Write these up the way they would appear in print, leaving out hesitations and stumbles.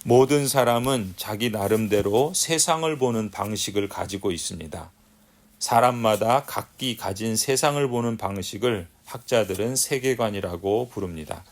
모든 사람은 자기 나름대로 세상을 보는 방식을 가지고 있습니다. 사람마다 각기 가진 세상을 보는 방식을 학자들은 세계관이라고 부릅니다.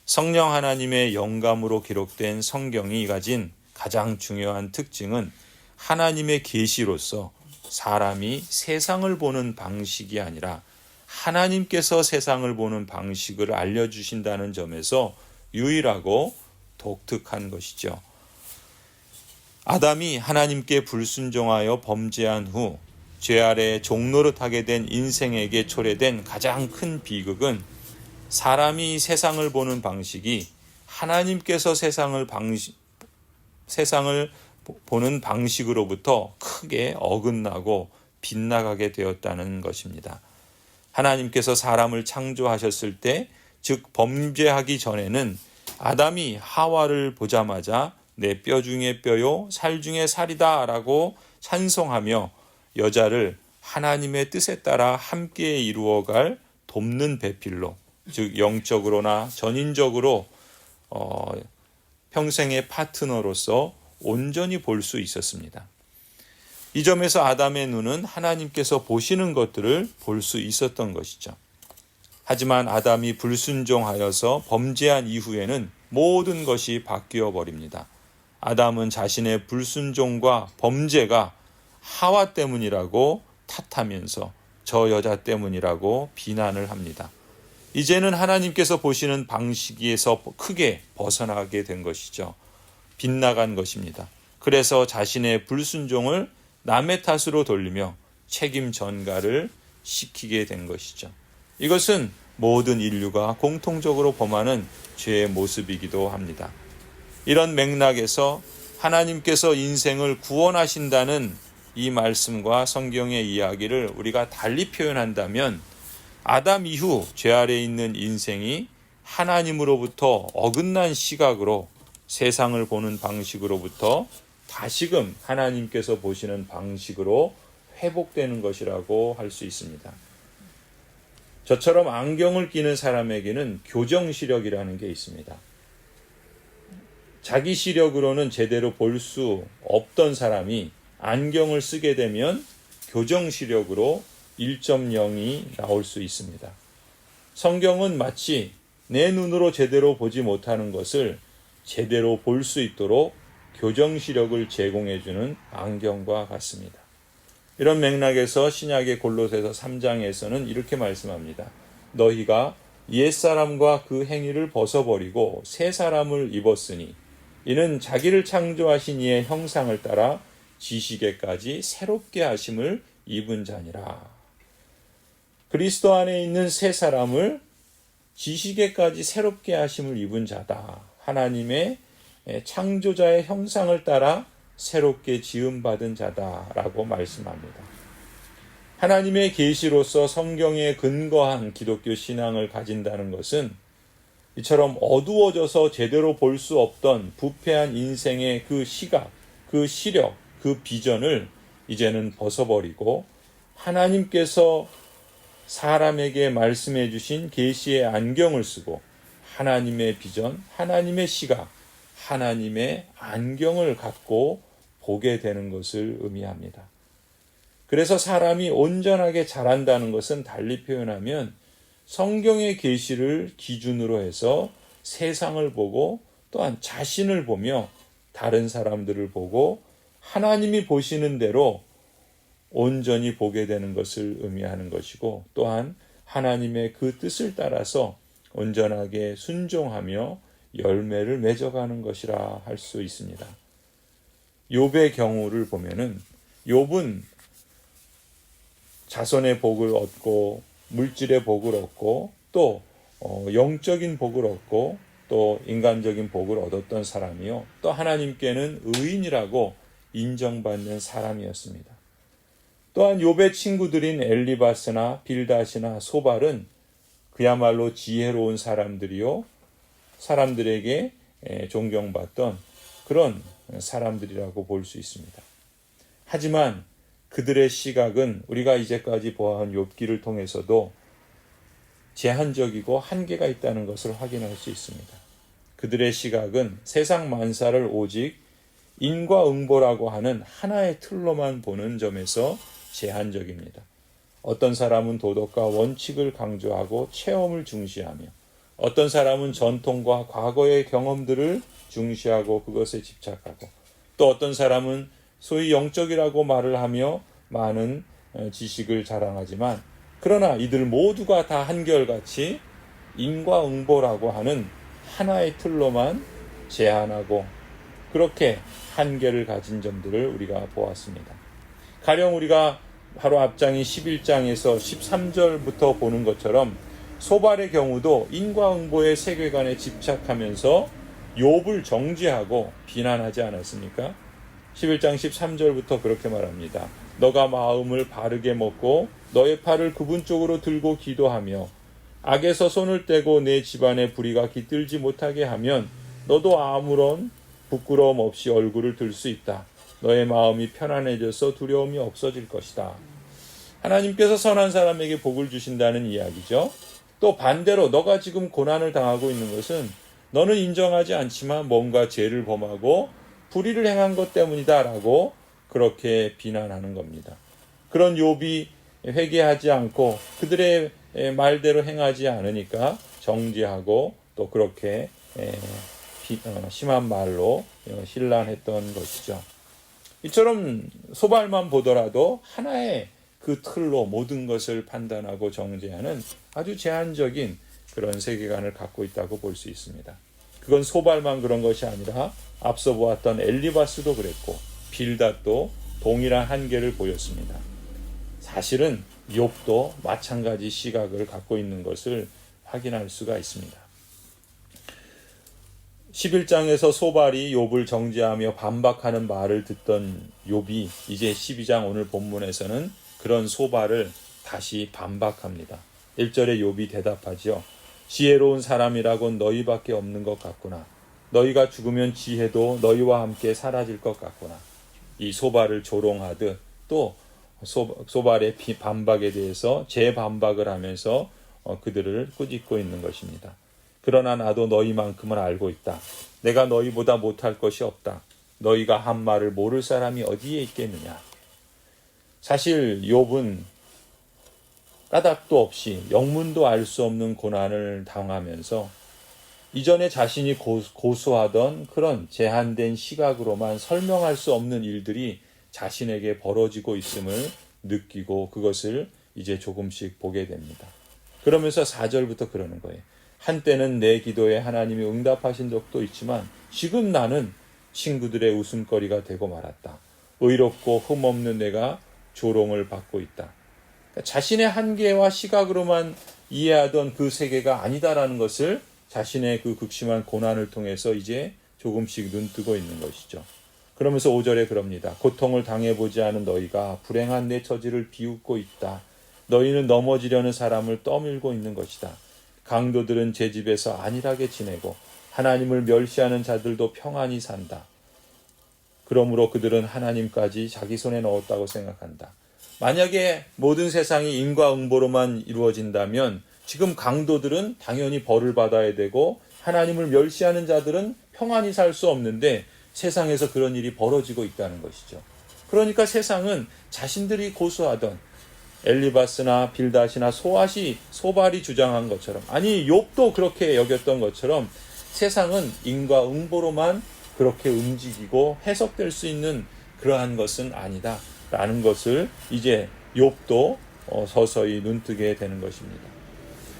성령 하나님의 영감으로 기록된 성경이 가진 가장 중요한 특징은 하나님의 계시로서 사람이 세상을 보는 방식이 아니라 하나님께서 세상을 보는 방식을 알려주신다는 점에서 유일하고 독특한 것이죠. 아담이 하나님께 불순종하여 범죄한 후 죄 아래 종노릇하게 된 인생에게 초래된 가장 큰 비극은 사람이 세상을 보는 방식이 하나님께서 세상을 보는 방식으로부터 크게 어긋나고 빗나가게 되었다는 것입니다. 하나님께서 사람을 창조하셨을 때, 즉 범죄하기 전에는 아담이 하와를 보자마자 내 뼈 중에 뼈요 살 중에 살이다 라고 찬송하며 여자를 하나님의 뜻에 따라 함께 이루어갈 돕는 배필로, 즉 영적으로나 전인적으로 평생의 파트너로서 온전히 볼 수 있었습니다. 이 점에서 아담의 눈은 하나님께서 보시는 것들을 볼 수 있었던 것이죠. 하지만 아담이 불순종하여서 범죄한 이후에는 모든 것이 바뀌어 버립니다. 아담은 자신의 불순종과 범죄가 하와 때문이라고 탓하면서 저 여자 때문이라고 비난을 합니다. 이제는 하나님께서 보시는 방식에서 크게 벗어나게 된 것이죠. 빗나간 것입니다. 그래서 자신의 불순종을 남의 탓으로 돌리며 책임 전가를 시키게 된 것이죠. 이것은 모든 인류가 공통적으로 범하는 죄의 모습이기도 합니다. 이런 맥락에서 하나님께서 인생을 구원하신다는 이 말씀과 성경의 이야기를 우리가 달리 표현한다면 아담 이후 죄 아래 있는 인생이 하나님으로부터 어긋난 시각으로 세상을 보는 방식으로부터 다시금 하나님께서 보시는 방식으로 회복되는 것이라고 할 수 있습니다. 저처럼 안경을 끼는 사람에게는 교정시력이라는 게 있습니다. 자기 시력으로는 제대로 볼 수 없던 사람이 안경을 쓰게 되면 교정시력으로 1.0이 나올 수 있습니다. 성경은 마치 내 눈으로 제대로 보지 못하는 것을 제대로 볼 수 있도록 교정시력을 제공해주는 안경과 같습니다. 이런 맥락에서 신약의 골로새서 3장에서는 이렇게 말씀합니다. 너희가 옛사람과 그 행위를 벗어버리고 새 사람을 입었으니 이는 자기를 창조하신 이의 형상을 따라 지식에까지 새롭게 하심을 입은 자니라. 그리스도 안에 있는 새 사람을 지식에까지 새롭게 하심을 입은 자다. 하나님의 창조자의 형상을 따라 새롭게 지음받은 자다라고 말씀합니다. 하나님의 계시로서 성경에 근거한 기독교 신앙을 가진다는 것은 이처럼 어두워져서 제대로 볼 수 없던 부패한 인생의 그 시각, 그 시력, 그 비전을 이제는 벗어버리고 하나님께서 사람에게 말씀해 주신 계시의 안경을 쓰고 하나님의 비전, 하나님의 시각, 하나님의 안경을 갖고 보게 되는 것을 의미합니다. 그래서 사람이 온전하게 자란다는 것은 달리 표현하면 성경의 계시를 기준으로 해서 세상을 보고 또한 자신을 보며 다른 사람들을 보고 하나님이 보시는 대로 온전히 보게 되는 것을 의미하는 것이고 또한 하나님의 그 뜻을 따라서 온전하게 순종하며 열매를 맺어가는 것이라 할 수 있습니다. 욥의 경우를 보면은 욥은 자손의 복을 얻고 물질의 복을 얻고 또 영적인 복을 얻고 또 인간적인 복을 얻었던 사람이요. 또 하나님께는 의인이라고 인정받는 사람이었습니다. 또한 욥의 친구들인 엘리바스나 빌닷이나 소발은 그야말로 지혜로운 사람들이요. 사람들에게 존경받던 그런 사람들이라고 볼 수 있습니다. 하지만 그들의 시각은 우리가 이제까지 보아온 욥기를 통해서도 제한적이고 한계가 있다는 것을 확인할 수 있습니다. 그들의 시각은 세상 만사를 오직 인과응보라고 하는 하나의 틀로만 보는 점에서 제한적입니다. 어떤 사람은 도덕과 원칙을 강조하고 체험을 중시하며 어떤 사람은 전통과 과거의 경험들을 중시하고 그것에 집착하고 또 어떤 사람은 소위 영적이라고 말을 하며 많은 지식을 자랑하지만 그러나 이들 모두가 다 한결같이 인과응보라고 하는 하나의 틀로만 제한하고 그렇게 한계를 가진 점들을 우리가 보았습니다. 가령 우리가 바로 앞장인 11장에서 13절부터 보는 것처럼 소발의 경우도 인과응보의 세계관에 집착하면서 욥을 정죄하고 비난하지 않았습니까? 11장 13절부터 그렇게 말합니다. 너가 마음을 바르게 먹고 너의 팔을 그분 쪽으로 들고 기도하며 악에서 손을 떼고 내 집안의 불의가 깃들지 못하게 하면 너도 아무런 부끄러움 없이 얼굴을 들 수 있다. 너의 마음이 편안해져서 두려움이 없어질 것이다. 하나님께서 선한 사람에게 복을 주신다는 이야기죠. 또 반대로 너가 지금 고난을 당하고 있는 것은 너는 인정하지 않지만 뭔가 죄를 범하고 불의를 행한 것 때문이다라고 그렇게 비난하는 겁니다. 그런 욥이 회개하지 않고 그들의 말대로 행하지 않으니까 정죄하고 또 그렇게 심한 말로 신란했던 것이죠. 이처럼 소발만 보더라도 하나의 그 틀로 모든 것을 판단하고 정죄하는 아주 제한적인 그런 세계관을 갖고 있다고 볼 수 있습니다. 그건 소발만 그런 것이 아니라 앞서 보았던 엘리바스도 그랬고 빌닷도 동일한 한계를 보였습니다. 사실은 욥도 마찬가지 시각을 갖고 있는 것을 확인할 수가 있습니다. 11장에서 소발이 욥을 정죄하며 반박하는 말을 듣던 욥이 이제 12장 오늘 본문에서는 그런 소발을 다시 반박합니다. 1절에 욥이 대답하지요. 지혜로운 사람이라곤 너희밖에 없는 것 같구나. 너희가 죽으면 지혜도 너희와 함께 사라질 것 같구나. 이 소발을 조롱하듯 또 소발의 반박에 대해서 재반박을 하면서 그들을 꾸짖고 있는 것입니다. 그러나 나도 너희만큼은 알고 있다. 내가 너희보다 못할 것이 없다. 너희가 한 말을 모를 사람이 어디에 있겠느냐. 사실 욥은 까닭도 없이 영문도 알 수 없는 고난을 당하면서 이전에 자신이 고수하던 그런 제한된 시각으로만 설명할 수 없는 일들이 자신에게 벌어지고 있음을 느끼고 그것을 이제 조금씩 보게 됩니다. 그러면서 4절부터 그러는 거예요. 한때는 내 기도에 하나님이 응답하신 적도 있지만 지금 나는 친구들의 웃음거리가 되고 말았다. 의롭고 흠없는 내가 조롱을 받고 있다. 자신의 한계와 시각으로만 이해하던 그 세계가 아니다라는 것을 자신의 그 극심한 고난을 통해서 이제 조금씩 눈뜨고 있는 것이죠. 그러면서 5절에 그럽니다. 고통을 당해보지 않은 너희가 불행한 내 처지를 비웃고 있다. 너희는 넘어지려는 사람을 떠밀고 있는 것이다. 강도들은 제 집에서 안일하게 지내고 하나님을 멸시하는 자들도 평안히 산다. 그러므로 그들은 하나님까지 자기 손에 넣었다고 생각한다. 만약에 모든 세상이 인과응보로만 이루어진다면 지금 강도들은 당연히 벌을 받아야 되고 하나님을 멸시하는 자들은 평안히 살 수 없는데 세상에서 그런 일이 벌어지고 있다는 것이죠. 그러니까 세상은 자신들이 고수하던 엘리바스나 빌닷이나 소발이 주장한 것처럼 아니 욥도 그렇게 여겼던 것처럼 세상은 인과응보로만 그렇게 움직이고 해석될 수 있는 그러한 것은 아니다 라는 것을 이제 욥도 서서히 눈뜨게 되는 것입니다.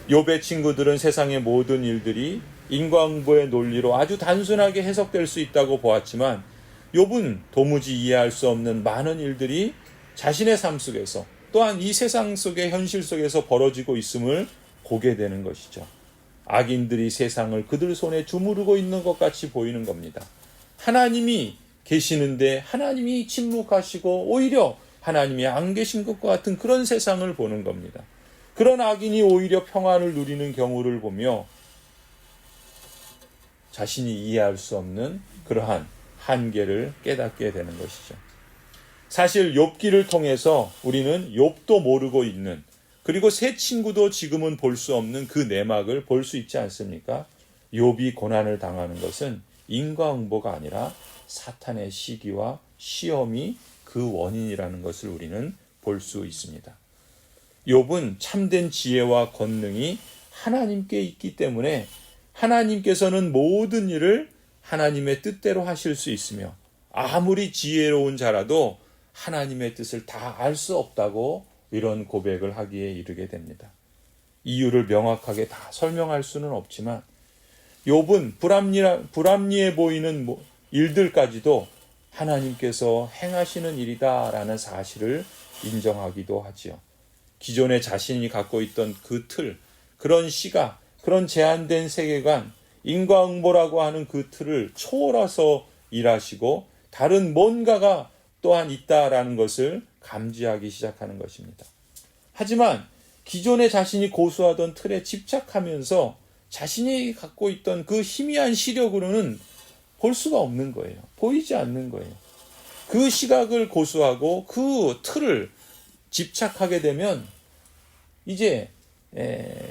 욥의 친구들은 세상의 모든 일들이 인과응보의 논리로 아주 단순하게 해석될 수 있다고 보았지만 욥은 도무지 이해할 수 없는 많은 일들이 자신의 삶 속에서 또한 이 세상 속의 현실 속에서 벌어지고 있음을 보게 되는 것이죠. 악인들이 세상을 그들 손에 주무르고 있는 것 같이 보이는 겁니다. 하나님이 계시는데 하나님이 침묵하시고 오히려 하나님이 안 계신 것과 같은 그런 세상을 보는 겁니다. 그런 악인이 오히려 평안을 누리는 경우를 보며 자신이 이해할 수 없는 그러한 한계를 깨닫게 되는 것이죠. 사실 욥기를 통해서 우리는 욥도 모르고 있는 그리고 새 친구도 지금은 볼 수 없는 그 내막을 볼 수 있지 않습니까? 욥이 고난을 당하는 것은 인과응보가 아니라 사탄의 시기와 시험이 그 원인이라는 것을 우리는 볼 수 있습니다. 욥은 참된 지혜와 권능이 하나님께 있기 때문에 하나님께서는 모든 일을 하나님의 뜻대로 하실 수 있으며 아무리 지혜로운 자라도 하나님의 뜻을 다 알 수 없다고 이런 고백을 하기에 이르게 됩니다. 이유를 명확하게 다 설명할 수는 없지만 욥은 불합리해 보이는 일들까지도 하나님께서 행하시는 일이다라는 사실을 인정하기도 하지요. 기존에 자신이 갖고 있던 그 틀, 그런 시각, 그런 제한된 세계관, 인과응보라고 하는 그 틀을 초월해서 일하시고 다른 뭔가가 또한 있다라는 것을 감지하기 시작하는 것입니다. 하지만 기존에 자신이 고수하던 틀에 집착하면서 자신이 갖고 있던 그 희미한 시력으로는 볼 수가 없는 거예요. 보이지 않는 거예요. 그 시각을 고수하고 그 틀을 집착하게 되면 이제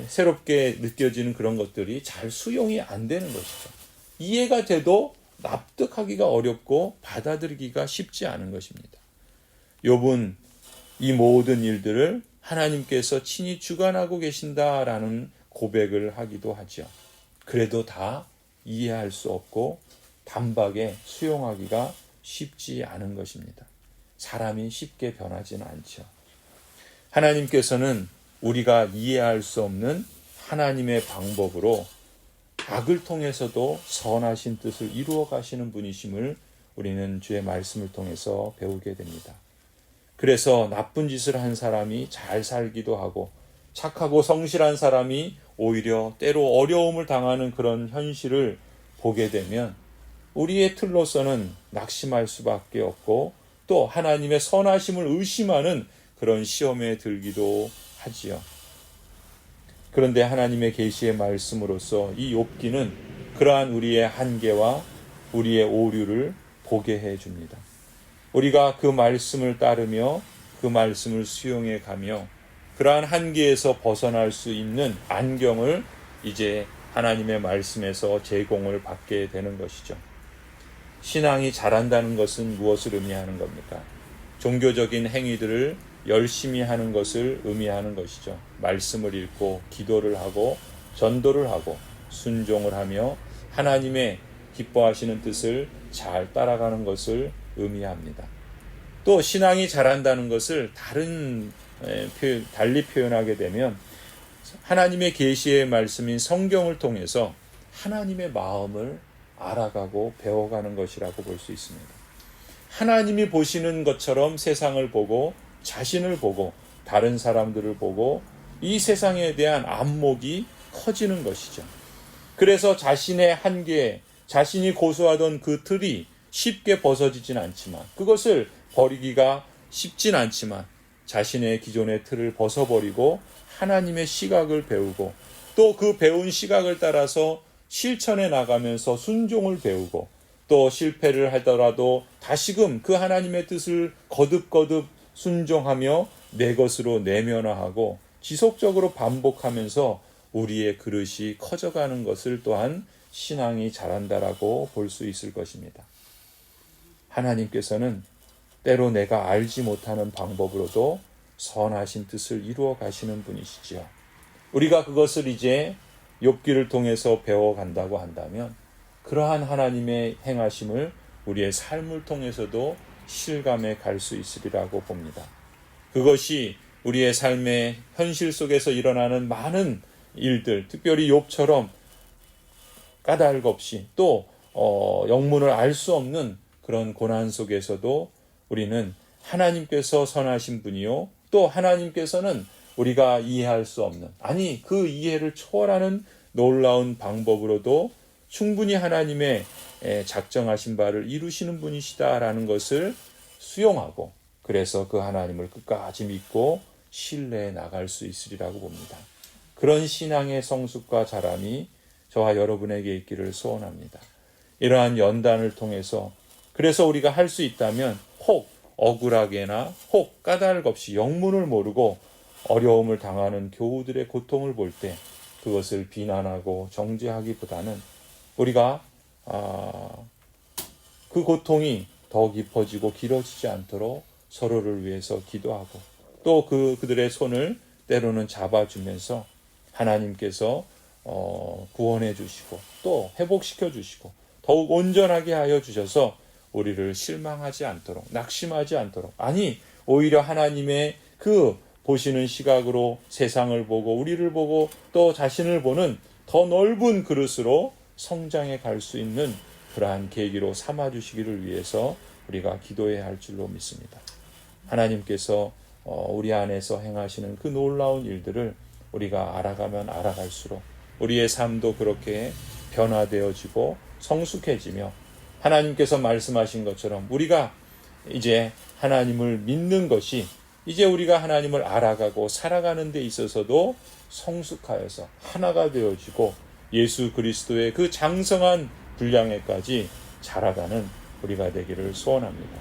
새롭게 느껴지는 그런 것들이 잘 수용이 안 되는 것이죠. 이해가 돼도 납득하기가 어렵고 받아들이기가 쉽지 않은 것입니다. 욥은 이 모든 일들을 하나님께서 친히 주관하고 계신다라는 고백을 하기도 하죠. 그래도 다 이해할 수 없고 단박에 수용하기가 쉽지 않은 것입니다. 사람이 쉽게 변하지는 않죠. 하나님께서는 우리가 이해할 수 없는 하나님의 방법으로 악을 통해서도 선하신 뜻을 이루어 가시는 분이심을 우리는 주의 말씀을 통해서 배우게 됩니다. 그래서 나쁜 짓을 한 사람이 잘 살기도 하고 착하고 성실한 사람이 오히려 때로 어려움을 당하는 그런 현실을 보게 되면 우리의 틀로서는 낙심할 수밖에 없고 또 하나님의 선하심을 의심하는 그런 시험에 들기도 하지요. 그런데 하나님의 계시의 말씀으로써 이 욥기는 그러한 우리의 한계와 우리의 오류를 보게 해줍니다. 우리가 그 말씀을 따르며 그 말씀을 수용해 가며 그러한 한계에서 벗어날 수 있는 안경을 이제 하나님의 말씀에서 제공을 받게 되는 것이죠. 신앙이 자란다는 것은 무엇을 의미하는 겁니까? 종교적인 행위들을 열심히 하는 것을 의미하는 것이죠. 말씀을 읽고 기도를 하고 전도를 하고 순종을 하며 하나님의 기뻐하시는 뜻을 잘 따라가는 것을 의미합니다. 또 신앙이 자란다는 것을 달리 표현하게 되면 하나님의 계시의 말씀인 성경을 통해서 하나님의 마음을 알아가고 배워가는 것이라고 볼 수 있습니다. 하나님이 보시는 것처럼 세상을 보고 자신을 보고 다른 사람들을 보고 이 세상에 대한 안목이 커지는 것이죠. 그래서 자신의 한계, 자신이 고수하던 그 틀이 쉽게 벗어지진 않지만 그것을 버리기가 쉽진 않지만 자신의 기존의 틀을 벗어버리고 하나님의 시각을 배우고 또 그 배운 시각을 따라서 실천해 나가면서 순종을 배우고 또 실패를 하더라도 다시금 그 하나님의 뜻을 거듭거듭 순종하며 내 것으로 내면화하고 지속적으로 반복하면서 우리의 그릇이 커져가는 것을 또한 신앙이 자란다라고 볼 수 있을 것입니다. 하나님께서는 때로 내가 알지 못하는 방법으로도 선하신 뜻을 이루어 가시는 분이시지요. 우리가 그것을 이제 욥기를 통해서 배워간다고 한다면 그러한 하나님의 행하심을 우리의 삶을 통해서도 실감해 갈 수 있으리라고 봅니다. 그것이 우리의 삶의 현실 속에서 일어나는 많은 일들, 특별히 욥처럼 까닭 없이 또 영문을 알 수 없는 그런 고난 속에서도 우리는 하나님께서 선하신 분이요 또 하나님께서는 우리가 이해할 수 없는 아니 그 이해를 초월하는 놀라운 방법으로도 충분히 하나님의 작정하신 바를 이루시는 분이시다라는 것을 수용하고 그래서 그 하나님을 끝까지 믿고 신뢰해 나갈 수 있으리라고 봅니다. 그런 신앙의 성숙과 자람이 저와 여러분에게 있기를 소원합니다. 이러한 연단을 통해서 그래서 우리가 할 수 있다면 혹 억울하게나 혹 까닭 없이 영문을 모르고 어려움을 당하는 교우들의 고통을 볼 때 그것을 비난하고 정죄하기보다는 우리가 그 고통이 더 깊어지고 길어지지 않도록 서로를 위해서 기도하고 또 그들의 손을 때로는 잡아주면서 하나님께서 구원해 주시고 또 회복시켜 주시고 더욱 온전하게 하여 주셔서 우리를 실망하지 않도록 낙심하지 않도록 아니 오히려 하나님의 그 보시는 시각으로 세상을 보고 우리를 보고 또 자신을 보는 더 넓은 그릇으로 성장해 갈 수 있는 그러한 계기로 삼아주시기를 위해서 우리가 기도해야 할 줄로 믿습니다. 하나님께서 우리 안에서 행하시는 그 놀라운 일들을 우리가 알아가면 알아갈수록 우리의 삶도 그렇게 변화되어지고 성숙해지며 하나님께서 말씀하신 것처럼 우리가 이제 하나님을 믿는 것이 이제 우리가 하나님을 알아가고 살아가는 데 있어서도 성숙하여서 하나가 되어지고 예수 그리스도의 그 장성한 분량에까지 자라가는 우리가 되기를 소원합니다.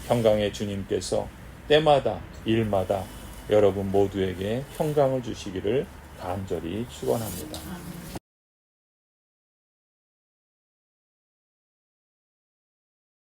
평강의 주님께서 때마다 일마다 여러분 모두에게 평강을 주시기를 간절히 축원합니다.